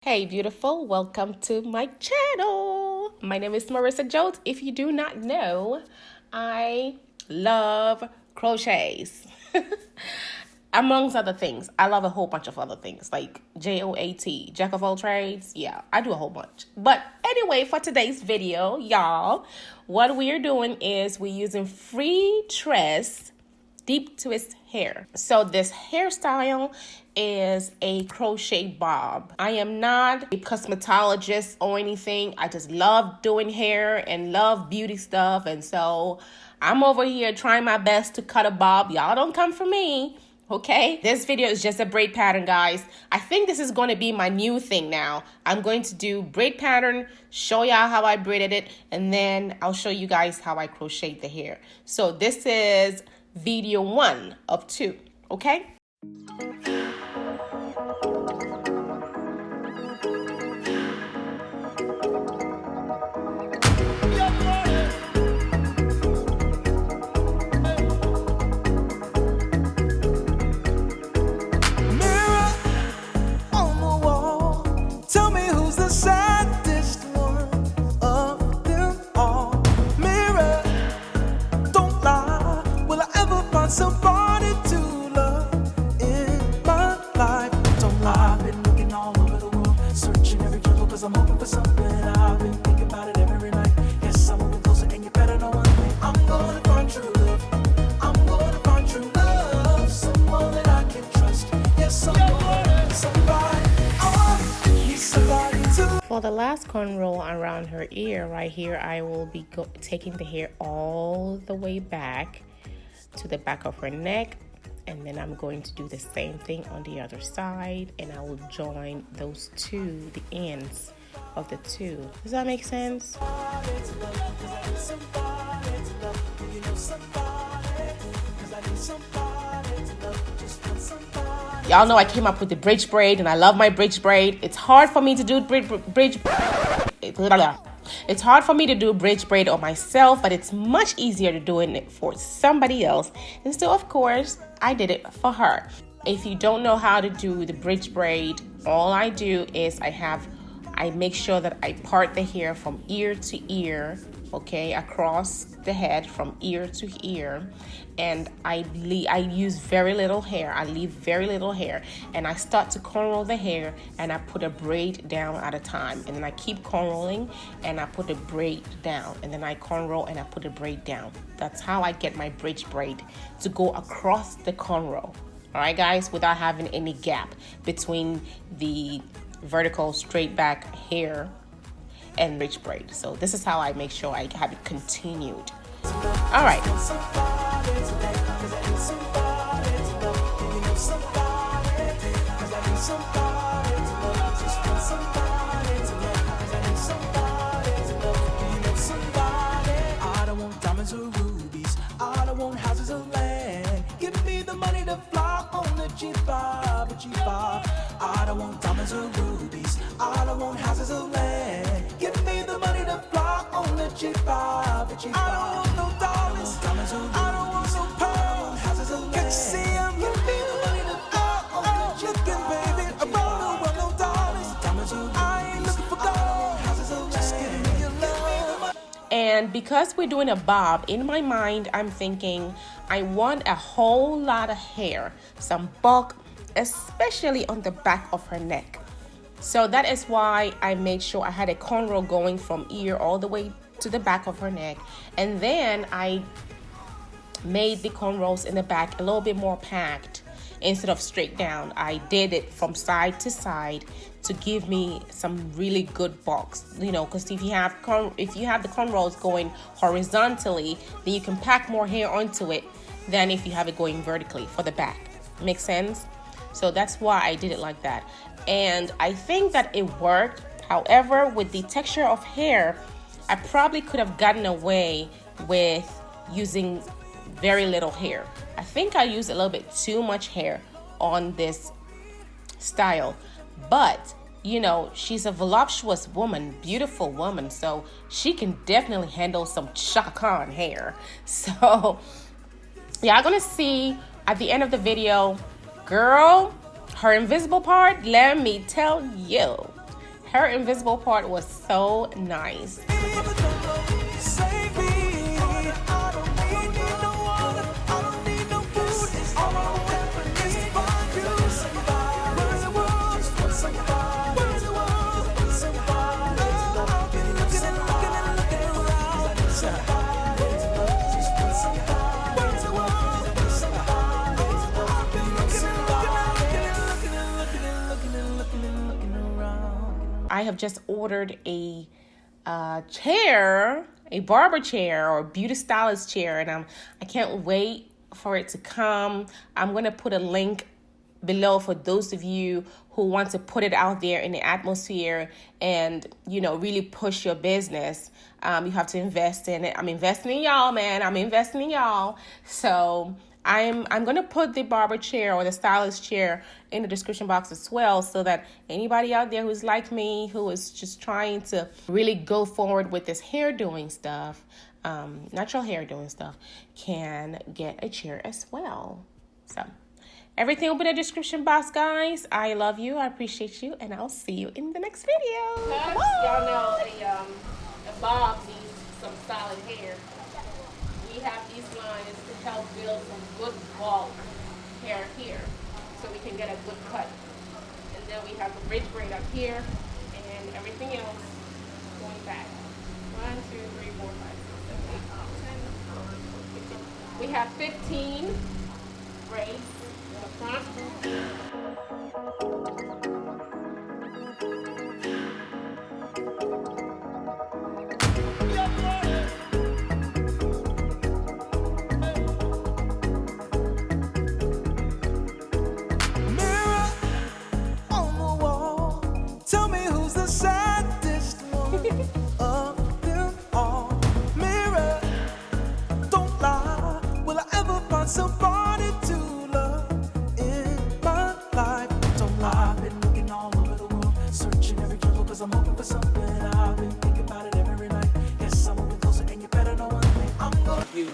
Hey beautiful, welcome to my channel. My name is Marissa Jones. If you do not know, I love crochets. Amongst other things. I love a whole bunch of other things like JOAT, jack of all trades. Yeah, I do a whole bunch. But anyway, for today's video, y'all, what we are doing is we're using free tress deep twist hair. So this hairstyle is a crochet bob. I am not a cosmetologist or anything. I just love doing hair and love beauty stuff. And so I'm over here trying my best to cut a bob. Y'all don't come for me. Okay, this video is just a braid pattern, guys. I think this is going to be my new thing now. I'm going to do braid pattern, show y'all how I braided it, and then I'll show you guys how I crocheted the hair. So this is video 1 of 2, okay? Somebody to love in my life. Don't lie, I've been looking all over the world, searching every jungle cause I'm hoping for something. I've been thinking about it every night. Yes, I'm moving closer and you better know one thing. I'm gonna find true love. I'm gonna find true love. Someone that I can trust. Yes, somebody. Somebody to. For the last cornrow around her ear right here, I will be taking the hair all the way back to the back of her neck, and then I'm going to do the same thing on the other side, and I will join those two, the ends of the two. Does that make sense? Y'all know I came up with the bridge braid, and I love my bridge braid. It's hard for me to do It's hard for me to do bridge braid on myself, but it's much easier to do it for somebody else. And so, of course, I did it for her. If you don't know how to do the bridge braid, all I do is I make sure that I part the hair from ear to ear, okay, across the head from ear to ear, and I use very little hair. I leave very little hair, and I start to cornrow the hair, and I put a braid down at a time, and then I keep cornrolling, and I put a braid down, and then I cornrow and I put a braid down. That's how I get my bridge braid to go across the cornrow. All right, guys, without having any gap between the vertical straight back hair and bridge braid. So this is how I make sure I have it continued. All right. I don't want diamonds or rubies. I don't want houses or land. Give me the money to fly on the G5, G5. I don't want diamonds or rubies. I don't want houses or land. Give me the money to fly on the G5, G5. I don't want no dollars. I don't want no pearls. Houses or land. Can't you see I'm give me the money to fly on the G5, baby. I don't want no dollars. I ain't looking for gold. Just give me your love. And because we're doing a bob, in my mind, I'm thinking I want a whole lot of hair, some bulk, especially on the back of her neck. So that is why I made sure I had a cornrow going from ear all the way to the back of her neck. And then I made the cornrows in the back a little bit more packed instead of straight down. I did it from side to side to give me some really good bulks, you know, because if you have the cornrows going horizontally, then you can pack more hair onto it than if you have it going vertically for the back. Make sense? So that's why I did it like that. And I think that it worked. However, with the texture of hair, I probably could have gotten away with using very little hair. I think I used a little bit too much hair on this style, but you know, she's a voluptuous woman, beautiful woman, so she can definitely handle some Chaka Khan hair. So y'all gonna see at the end of the video, girl, her invisible part, let me tell you, Her invisible part was so nice. I have just ordered a chair, a barber chair or beauty stylist chair, and I can't wait for it to come. I'm gonna put a link below for those of you who want to put it out there in the atmosphere and, you know, really push your business. You have to invest in it. I'm investing in y'all, man. I'm investing in y'all. So I'm gonna put the barber chair or the stylist chair in the description box as well, so that anybody out there who's like me, who is just trying to really go forward with this hair doing stuff, natural hair doing stuff, can get a chair as well. So everything will be in the description box, guys. I love you. I appreciate you, and I'll see you in the next video. Y'all know a bob needs some solid hair. We have these lines to help build some good bulk hair here, so we can get a good cut. And then we have the bridge braid up here, and everything else going back. 1, 2, 3, 4, 5, 6, 7, 8, 9, 10, 11, 12, 13, 14, 15. We have 15 braids in the front. Somebody to love in my life. Don't lie, I've been looking all over the world, searching every jungle, cause I'm hoping for something. I've been thinking about it every night. Yes, I'm moving closer, and you better know one thing, I'm gonna you.